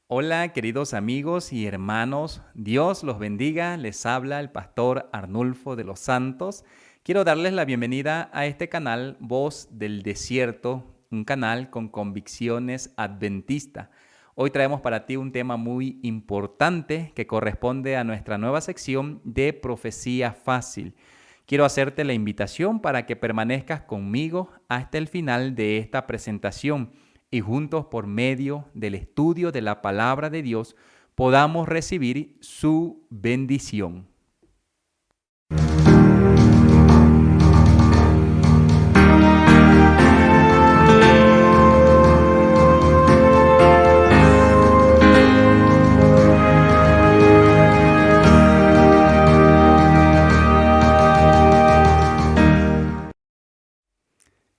Hola, queridos amigos y hermanos, Dios los bendiga. Les habla el pastor Arnulfo de los Santos. Quiero darles la bienvenida a este canal Voz del Desierto, un canal con convicciones adventista. Hoy traemos para ti un tema muy importante que corresponde a nuestra nueva sección de Profecía Fácil. Quiero hacerte la invitación para que permanezcas conmigo hasta el final de esta presentación y juntos por medio del estudio de la palabra de Dios podamos recibir su bendición.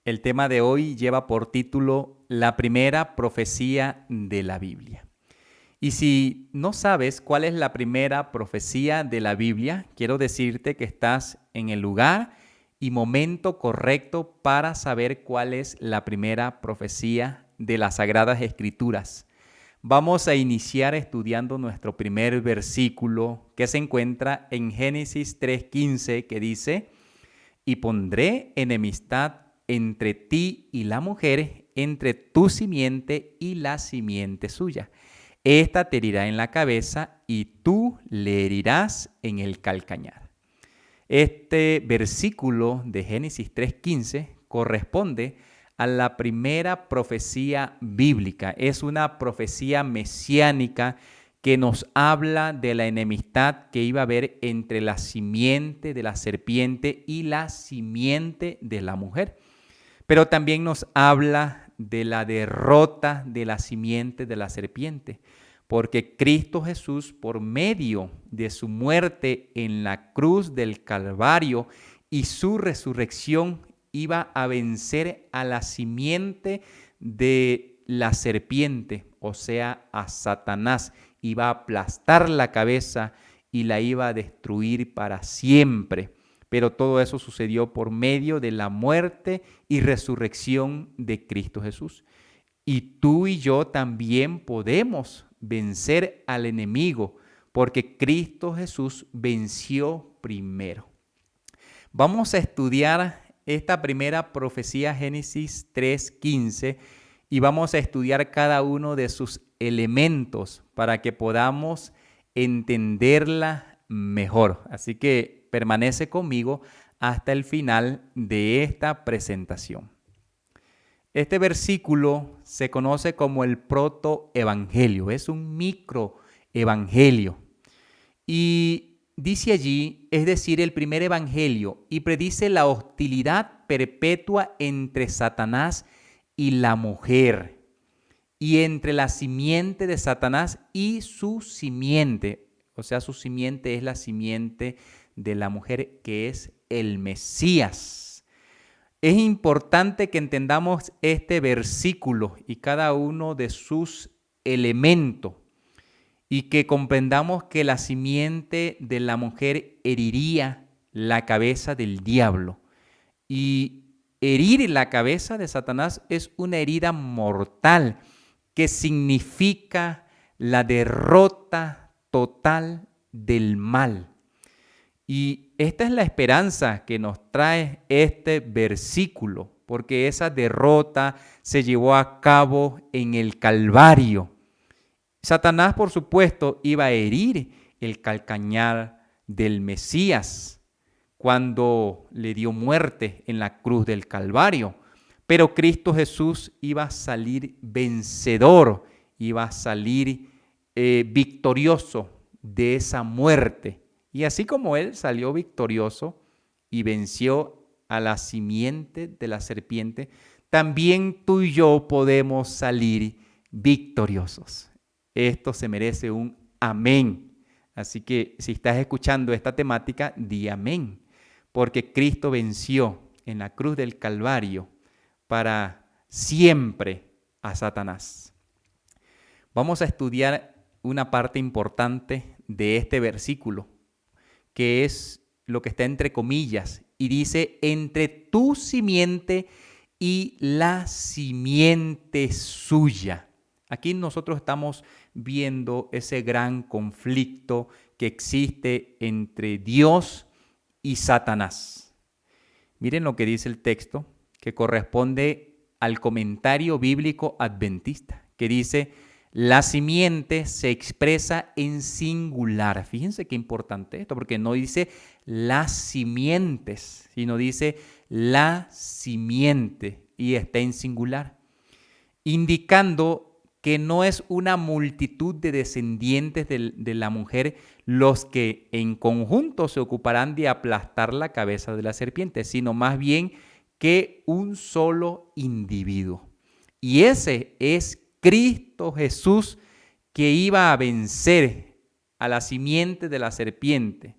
El tema de hoy lleva por título La primera profecía de la Biblia. Y si no sabes cuál es la primera profecía de la Biblia, quiero decirte que estás en el lugar y momento correcto para saber cuál es la primera profecía de las Sagradas Escrituras. Vamos a iniciar estudiando nuestro primer versículo que se encuentra en Génesis 3:15, que dice: "Y pondré enemistad entre ti y la mujer, entre tu simiente y la simiente suya. Esta te herirá en la cabeza y tú le herirás en el calcañar". Este versículo de Génesis 3:15 corresponde a la primera profecía bíblica. Es una profecía mesiánica que nos habla de la enemistad que iba a haber entre la simiente de la serpiente y la simiente de la mujer. Pero también nos habla de la derrota de la simiente de la serpiente, porque Cristo Jesús, por medio de su muerte en la cruz del Calvario y su resurrección, iba a vencer a la simiente de la serpiente, o sea, a Satanás. Iba a aplastar la cabeza y la iba a destruir para siempre. Pero todo eso sucedió por medio de la muerte y resurrección de Cristo Jesús. Y tú y yo también podemos vencer al enemigo, porque Cristo Jesús venció primero. Vamos a estudiar esta primera profecía, Génesis 3:15, y vamos a estudiar cada uno de sus elementos para que podamos entenderla mejor. Así que permanece conmigo hasta el final de esta presentación. Este versículo se conoce como el protoevangelio, es un microevangelio. Y dice allí, es decir, el primer evangelio, y predice la hostilidad perpetua entre Satanás y la mujer, y entre la simiente de Satanás y su simiente. O sea, su simiente es la simiente de la mujer, que es el Mesías. Es importante que entendamos este versículo y cada uno de sus elementos, y que comprendamos que la simiente de la mujer heriría la cabeza del diablo. Y herir la cabeza de Satanás es una herida mortal que significa la derrota total del mal. Y esta es la esperanza que nos trae este versículo, porque esa derrota se llevó a cabo en el Calvario. Satanás, por supuesto, iba a herir el calcañar del Mesías cuando le dio muerte en la cruz del Calvario. Pero Cristo Jesús iba a salir vencedor, iba a salir victorioso de esa muerte. Y así como Él salió victorioso y venció a la simiente de la serpiente, también tú y yo podemos salir victoriosos. Esto se merece un amén. Así que si estás escuchando esta temática, di amén, porque Cristo venció en la cruz del Calvario para siempre a Satanás. Vamos a estudiar una parte importante de este versículo, que es lo que está entre comillas, y dice: entre tu simiente y la simiente suya. Aquí nosotros estamos viendo ese gran conflicto que existe entre Dios y Satanás. Miren lo que dice el texto, que corresponde al comentario bíblico adventista, que dice: la simiente se expresa en singular. Fíjense qué importante esto, porque no dice las simientes, sino dice la simiente y está en singular, indicando que no es una multitud de descendientes de la mujer los que en conjunto se ocuparán de aplastar la cabeza de la serpiente, sino más bien que un solo individuo. Y ese es Cristo Jesús, que iba a vencer a la simiente de la serpiente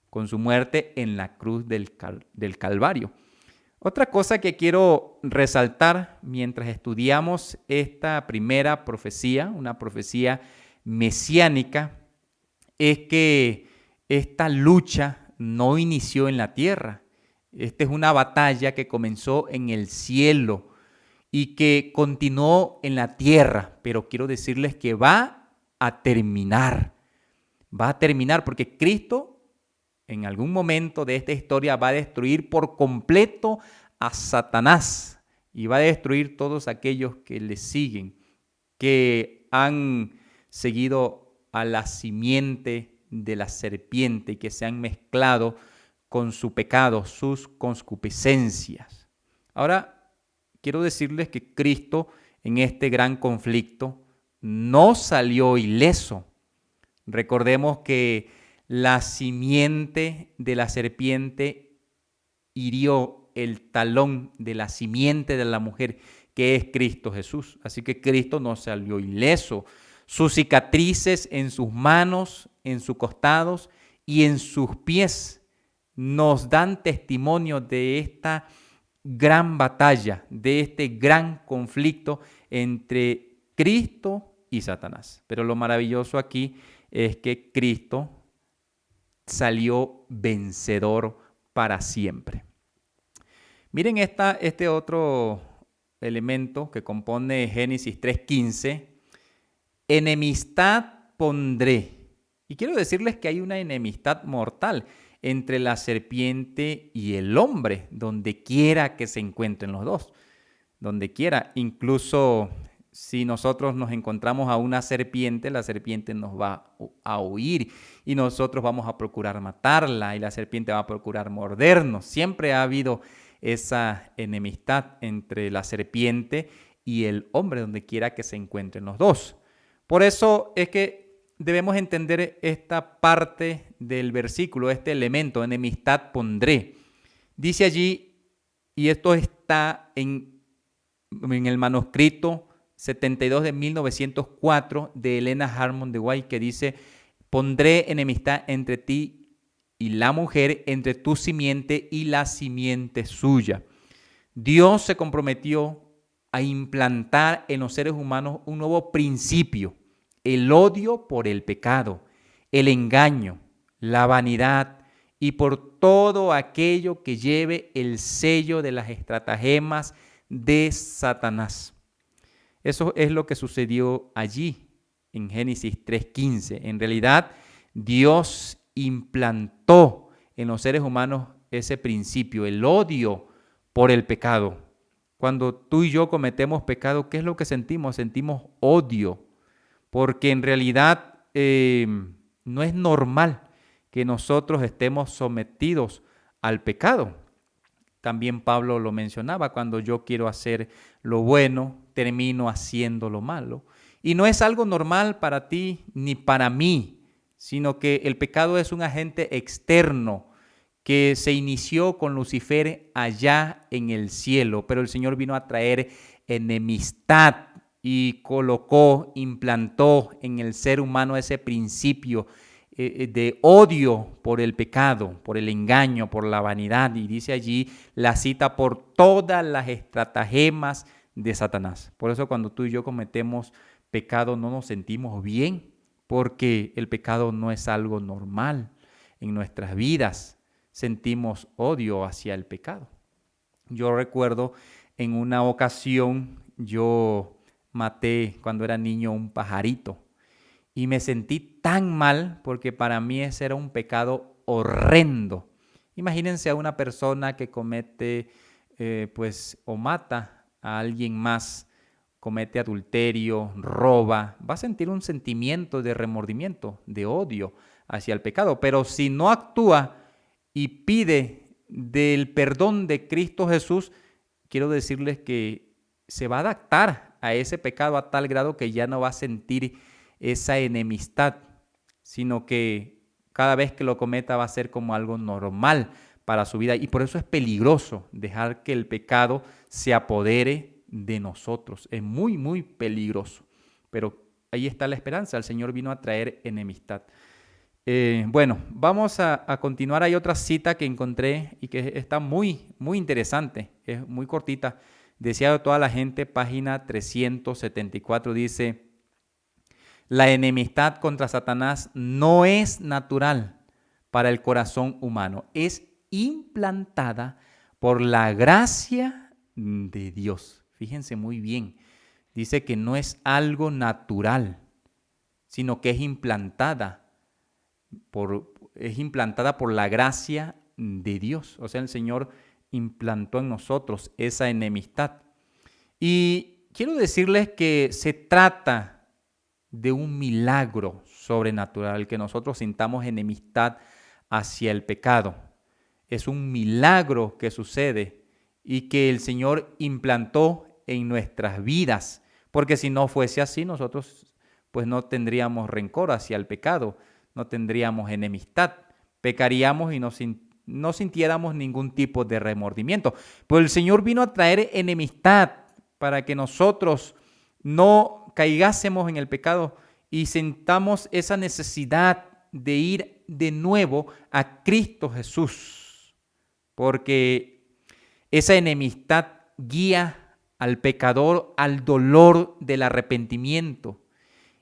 con su muerte en la cruz del Calvario. Otra cosa que quiero resaltar mientras estudiamos esta primera profecía, una profecía mesiánica, es que esta lucha no inició en la tierra. Esta es una batalla que comenzó en el cielo y que continuó en la tierra, pero quiero decirles que va a terminar porque Cristo en algún momento de esta historia va a destruir por completo a Satanás y va a destruir todos aquellos que le siguen, que han seguido a la simiente de la serpiente y que se han mezclado con su pecado, sus concupiscencias. Ahora, quiero decirles que Cristo en este gran conflicto no salió ileso. Recordemos que la simiente de la serpiente hirió el talón de la simiente de la mujer, que es Cristo Jesús. Así que Cristo no salió ileso. Sus cicatrices en sus manos, en sus costados y en sus pies nos dan testimonio de esta gran batalla, de este gran conflicto entre Cristo y Satanás. Pero lo maravilloso aquí es que Cristo salió vencedor para siempre. Miren este otro elemento que compone Génesis 3:15. Enemistad pondré. Y quiero decirles que hay una enemistad mortal entre la serpiente y el hombre, donde quiera que se encuentren los dos. Donde quiera, incluso si nosotros nos encontramos a una serpiente, la serpiente nos va a huir y nosotros vamos a procurar matarla y la serpiente va a procurar mordernos. Siempre ha habido esa enemistad entre la serpiente y el hombre, donde quiera que se encuentren los dos. Por eso es que debemos entender esta parte del versículo, este elemento, enemistad pondré. Dice allí, y esto está en el manuscrito 72 de 1904 de Helena Harmon de White, que dice: pondré enemistad entre ti y la mujer, entre tu simiente y la simiente suya. Dios se comprometió a implantar en los seres humanos un nuevo principio: el odio por el pecado, el engaño, la vanidad y por todo aquello que lleve el sello de las estratagemas de Satanás. Eso es lo que sucedió allí en Génesis 3:15. En realidad, Dios implantó en los seres humanos ese principio, el odio por el pecado. Cuando tú y yo cometemos pecado, ¿qué es lo que sentimos? Sentimos odio, porque en realidad no es normal que nosotros estemos sometidos al pecado. También Pablo lo mencionaba: cuando yo quiero hacer lo bueno, termino haciendo lo malo. Y no es algo normal para ti ni para mí, sino que el pecado es un agente externo que se inició con Lucifer allá en el cielo, pero el Señor vino a traer enemistad y implantó en el ser humano ese principio de odio por el pecado, por el engaño, por la vanidad. Y dice allí la cita: por todas las estratagemas de Satanás. Por eso cuando tú y yo cometemos pecado no nos sentimos bien, porque el pecado no es algo normal en nuestras vidas. Sentimos odio hacia el pecado. Yo recuerdo en una ocasión yo maté cuando era niño un pajarito y me sentí tan mal porque para mí ese era un pecado horrendo. Imagínense a una persona que comete, o mata a alguien más, comete adulterio, roba, va a sentir un sentimiento de remordimiento, de odio hacia el pecado. Pero si no actúa y pide del perdón de Cristo Jesús, quiero decirles que se va a adaptar a ese pecado a tal grado que ya no va a sentir esa enemistad, sino que cada vez que lo cometa va a ser como algo normal para su vida. Y por eso es peligroso dejar que el pecado se apodere de nosotros. Es muy, muy peligroso. Pero ahí está la esperanza. El Señor vino a traer enemistad. Vamos a continuar. Hay otra cita que encontré y que está muy, muy interesante. Es muy cortita. Deseado de toda la gente, página 374, dice: la enemistad contra Satanás no es natural para el corazón humano. Es implantada por la gracia de Dios. Fíjense muy bien. Dice que no es algo natural, sino que es implantada por la gracia de Dios. O sea, el Señor implantó en nosotros esa enemistad. Y quiero decirles que se trata de un milagro sobrenatural, que nosotros sintamos enemistad hacia el pecado. Es un milagro que sucede y que el Señor implantó en nuestras vidas, porque si no fuese así, nosotros pues no tendríamos rencor hacia el pecado, no tendríamos enemistad, pecaríamos y no sintiéramos ningún tipo de remordimiento. Pues el Señor vino a traer enemistad para que nosotros no caigásemos en el pecado y sintamos esa necesidad de ir de nuevo a Cristo Jesús, porque esa enemistad guía al pecador al dolor del arrepentimiento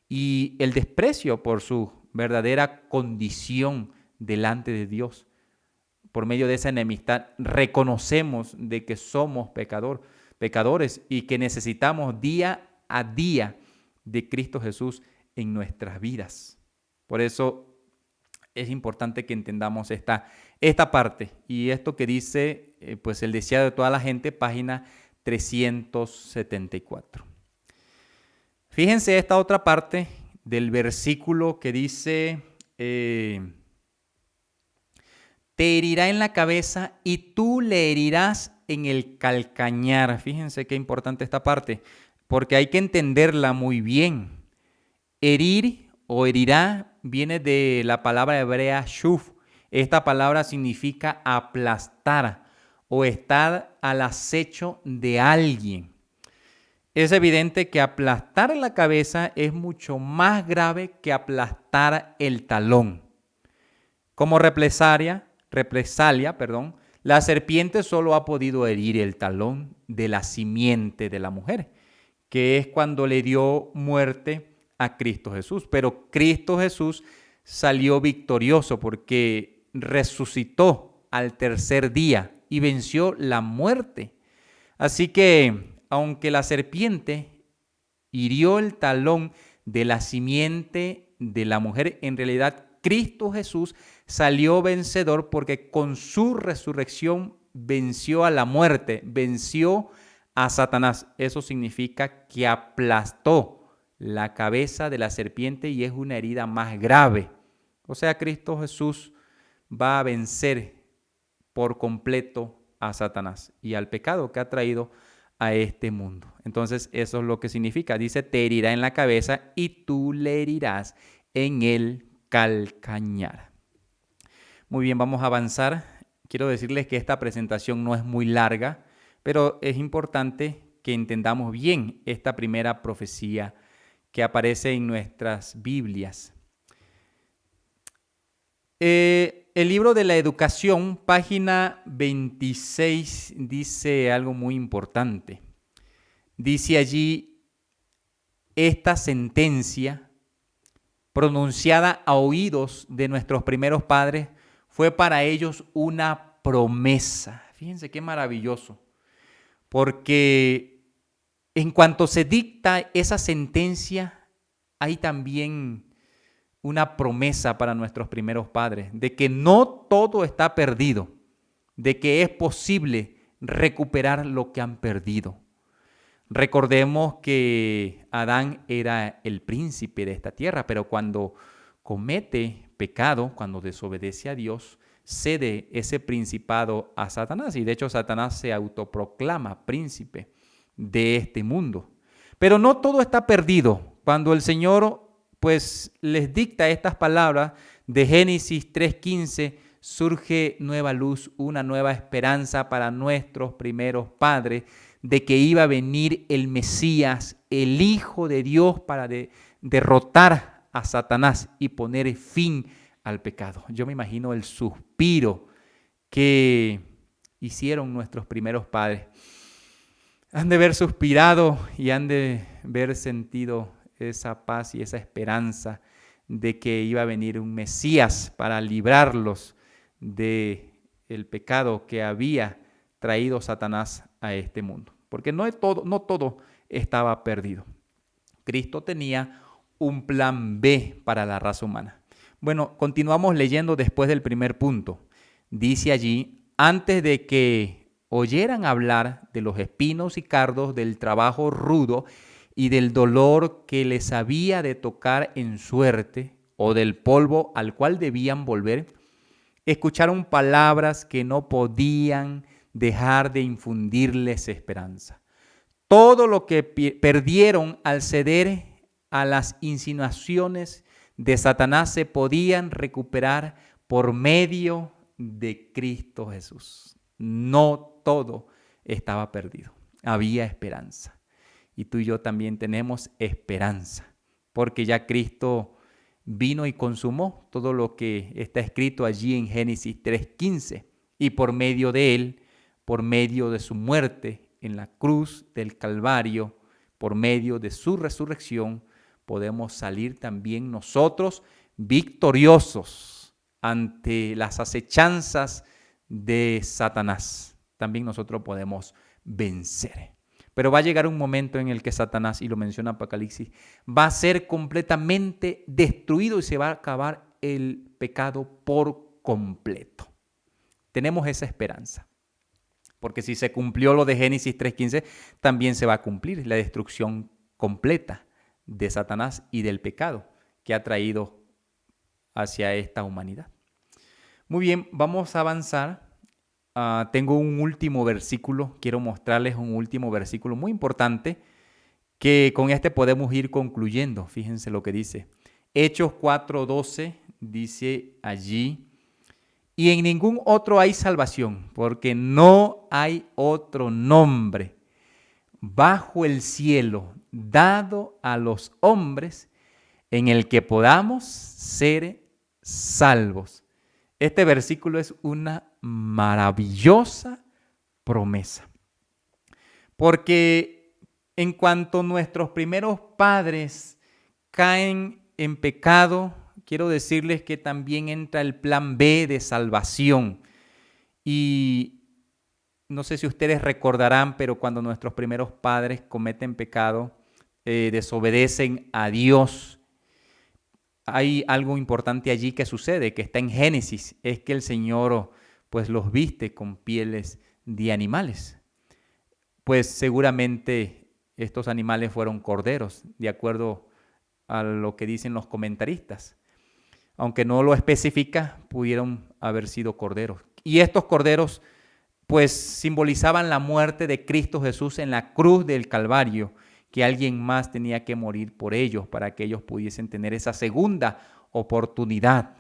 y el desprecio por su verdadera condición delante de Dios. Por medio de esa enemistad reconocemos de que somos pecadores y que necesitamos día a día de Cristo Jesús en nuestras vidas. Por eso es importante que entendamos esta parte y esto que dice pues el deseado de toda la gente, página 374. Fíjense esta otra parte del versículo que dice: te herirá en la cabeza y tú le herirás en el calcañar. Fíjense qué importante esta parte, porque hay que entenderla muy bien. Herir o herirá viene de la palabra hebrea shuf. Esta palabra significa aplastar o estar al acecho de alguien. Es evidente que aplastar la cabeza es mucho más grave que aplastar el talón. Como represalia, la serpiente solo ha podido herir el talón de la simiente de la mujer, que es cuando le dio muerte a Cristo Jesús. Pero Cristo Jesús salió victorioso porque resucitó al tercer día y venció la muerte. Así que, aunque la serpiente hirió el talón de la simiente de la mujer, en realidad Cristo Jesús salió vencedor porque con su resurrección venció a la muerte, venció a Satanás. Eso significa que aplastó la cabeza de la serpiente y es una herida más grave. O sea, Cristo Jesús va a vencer por completo a Satanás y al pecado que ha traído a este mundo. Entonces, eso es lo que significa. Dice, te herirá en la cabeza y tú le herirás en el calcañar. Muy bien, vamos a avanzar. Quiero decirles que esta presentación no es muy larga, pero es importante que entendamos bien esta primera profecía que aparece en nuestras Biblias. El libro de la educación, página 26, dice algo muy importante. Dice allí, esta sentencia pronunciada a oídos de nuestros primeros padres fue para ellos una promesa. Fíjense qué maravilloso, porque En cuanto se dicta esa sentencia, hay también una promesa para nuestros primeros padres, de que no todo está perdido, de que es posible recuperar lo que han perdido. Recordemos que Adán era el príncipe de esta tierra, pero cuando comete pecado, cuando desobedece a Dios, cede ese principado a Satanás. Y de hecho Satanás se autoproclama príncipe de este mundo. Pero no todo está perdido. Cuando el Señor pues les dicta estas palabras de Génesis 3:15, surge nueva luz, una nueva esperanza para nuestros primeros padres, de que iba a venir el Mesías, el Hijo de Dios, para derrotar a Satanás y poner fin al pecado. Yo me imagino el suspiro que hicieron nuestros primeros padres. Han de haber suspirado y han de haber sentido esa paz y esa esperanza de que iba a venir un Mesías para librarlos del pecado que había traído Satanás a este mundo. Porque no todo estaba perdido. Cristo tenía un plan B para la raza humana. Bueno, continuamos leyendo después del primer punto. Dice allí, antes de que oyeran hablar de los espinos y cardos, del trabajo rudo y del dolor que les había de tocar en suerte, o del polvo al cual debían volver, escucharon palabras que no podían dejar de infundirles esperanza. Todo lo que perdieron al ceder a las insinuaciones de Satanás se podían recuperar por medio de Cristo Jesús. No todo estaba perdido, había esperanza. Y tú y yo también tenemos esperanza, porque ya Cristo vino y consumó todo lo que está escrito allí en Génesis 3:15. Y por medio de él, por medio de su muerte en la cruz del Calvario, por medio de su resurrección, podemos salir también nosotros victoriosos ante las acechanzas de Satanás. También nosotros podemos vencer. Pero va a llegar un momento en el que Satanás, y lo menciona Apocalipsis, va a ser completamente destruido y se va a acabar el pecado por completo. Tenemos esa esperanza. Porque si se cumplió lo de Génesis 3:15, también se va a cumplir la destrucción completa de Satanás y del pecado que ha traído hacia esta humanidad. Muy bien, vamos a avanzar. Tengo un último versículo, quiero mostrarles un último versículo muy importante que con este podemos ir concluyendo. Fíjense lo que dice. Hechos 4:12 dice allí, y en ningún otro hay salvación, porque no hay otro nombre bajo el cielo dado a los hombres en el que podamos ser salvos. Este versículo es una maravillosa promesa, porque en cuanto nuestros primeros padres caen en pecado, quiero decirles que también entra el plan B de salvación. Y no sé si ustedes recordarán, pero cuando nuestros primeros padres cometen pecado, desobedecen a Dios, hay algo importante allí que sucede, que está en Génesis, es que el Señor pues los viste con pieles de animales. Pues seguramente estos animales fueron corderos, de acuerdo a lo que dicen los comentaristas. Aunque no lo especifica, pudieron haber sido corderos. Y estos corderos pues simbolizaban la muerte de Cristo Jesús en la cruz del Calvario, que alguien más tenía que morir por ellos para que ellos pudiesen tener esa segunda oportunidad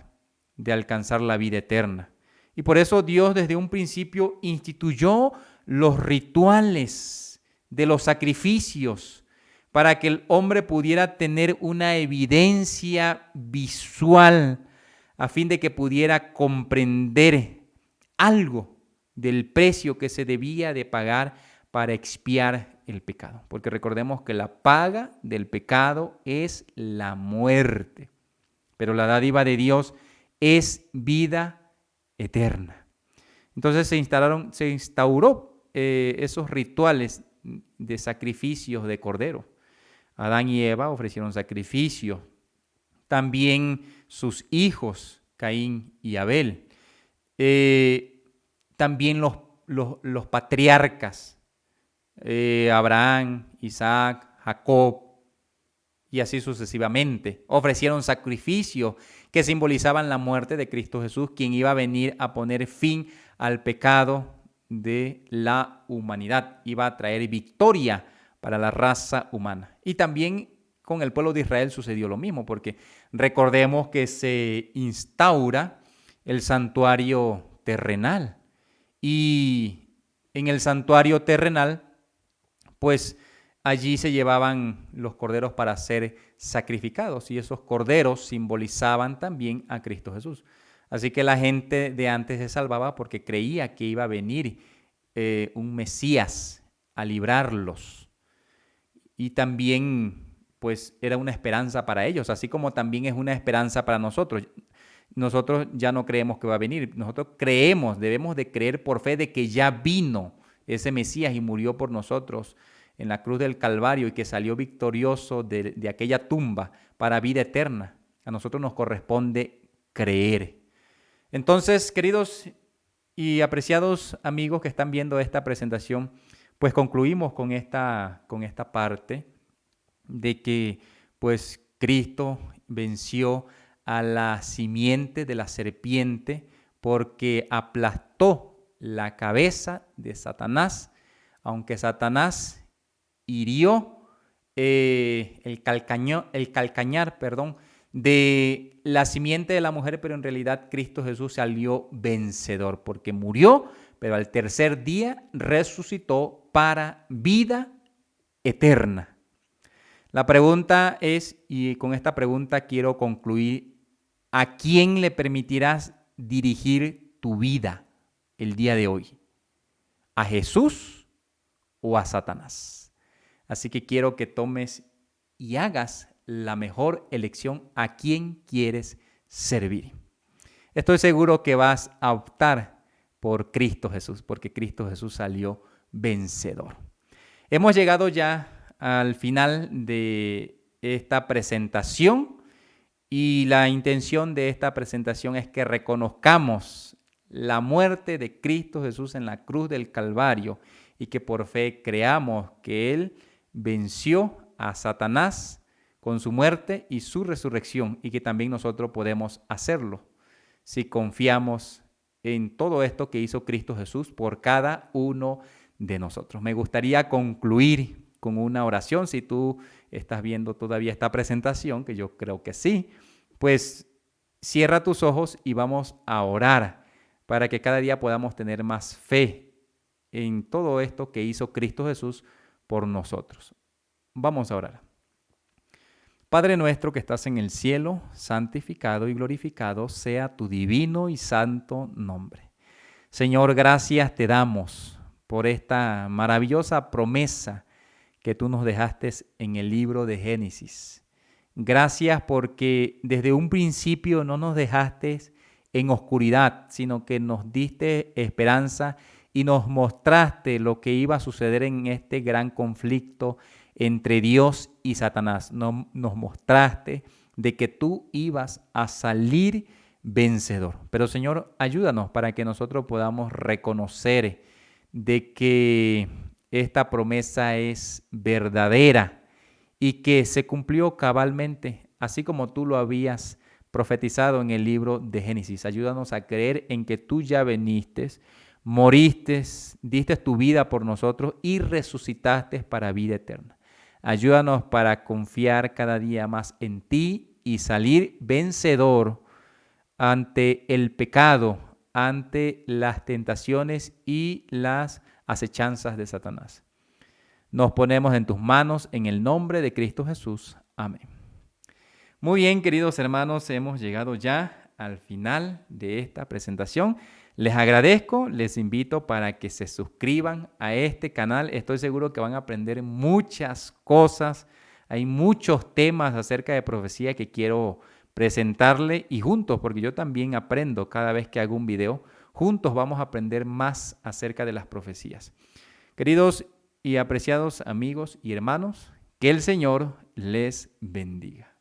de alcanzar la vida eterna. Y por eso Dios desde un principio instituyó los rituales de los sacrificios para que el hombre pudiera tener una evidencia visual a fin de que pudiera comprender algo del precio que se debía de pagar para expiar el pecado. Porque recordemos que la paga del pecado es la muerte, pero la dádiva de Dios es vida eterna. Entonces se instauró esos rituales de sacrificios de cordero. Adán y Eva ofrecieron sacrificios. También sus hijos, Caín y Abel. También los patriarcas, Abraham, Isaac, Jacob, y así sucesivamente, ofrecieron sacrificios que simbolizaban la muerte de Cristo Jesús, quien iba a venir a poner fin al pecado de la humanidad, iba a traer victoria para la raza humana. Y también con el pueblo de Israel sucedió lo mismo, porque recordemos que se instaura el santuario terrenal, y en el santuario terrenal, pues allí se llevaban los corderos para ser sacrificados, y esos corderos simbolizaban también a Cristo Jesús. Así que la gente de antes se salvaba porque creía que iba a venir un Mesías a librarlos. Y también, pues, era una esperanza para ellos, así como también es una esperanza para nosotros. Nosotros ya no creemos que va a venir. Nosotros creemos, debemos de creer por fe de que ya vino ese Mesías y murió por nosotros en la cruz del Calvario y que salió victorioso de aquella tumba para vida eterna. A nosotros nos corresponde creer. Entonces, queridos y apreciados amigos que están viendo esta presentación, pues concluimos con esta parte de que pues Cristo venció a la simiente de la serpiente porque aplastó la cabeza de Satanás, aunque Satanás hirió el calcañar, de la simiente de la mujer, pero en realidad Cristo Jesús salió vencedor porque murió, pero al tercer día resucitó para vida eterna. La pregunta es, y con esta pregunta quiero concluir, ¿a quién le permitirás dirigir tu vida el día de hoy? ¿A Jesús o a Satanás? Así que quiero que tomes y hagas la mejor elección a quién quieres servir. Estoy seguro que vas a optar por Cristo Jesús, porque Cristo Jesús salió vencedor. Hemos llegado ya al final de esta presentación y la intención de esta presentación es que reconozcamos la muerte de Cristo Jesús en la cruz del Calvario y que por fe creamos que Él venció a Satanás con su muerte y su resurrección, y que también nosotros podemos hacerlo si confiamos en todo esto que hizo Cristo Jesús por cada uno de nosotros. Me gustaría concluir con una oración. Si tú estás viendo todavía esta presentación, que yo creo que sí, pues cierra tus ojos y vamos a orar para que cada día podamos tener más fe en todo esto que hizo Cristo Jesús por nosotros. Vamos a orar. Padre nuestro que estás en el cielo, santificado y glorificado sea tu divino y santo nombre. Señor, gracias te damos por esta maravillosa promesa que tú nos dejaste en el libro de Génesis. Gracias porque desde un principio no nos dejaste en oscuridad, sino que nos diste esperanza y nos mostraste lo que iba a suceder en este gran conflicto entre Dios y Satanás. Nos mostraste de que tú ibas a salir vencedor. Pero Señor, ayúdanos para que nosotros podamos reconocer de que esta promesa es verdadera y que se cumplió cabalmente, así como tú lo habías profetizado en el libro de Génesis. Ayúdanos a creer en que tú ya viniste, moriste, diste tu vida por nosotros y resucitaste para vida eterna. Ayúdanos para confiar cada día más en ti y salir vencedor ante el pecado, ante las tentaciones y las acechanzas de Satanás. Nos ponemos en tus manos en el nombre de Cristo Jesús. Amén. Muy bien, queridos hermanos, hemos llegado ya al final de esta presentación. Les agradezco, les invito para que se suscriban a este canal. Estoy seguro que van a aprender muchas cosas. Hay muchos temas acerca de profecía que quiero presentarle y juntos, porque yo también aprendo cada vez que hago un video, juntos vamos a aprender más acerca de las profecías. Queridos y apreciados amigos y hermanos, que el Señor les bendiga.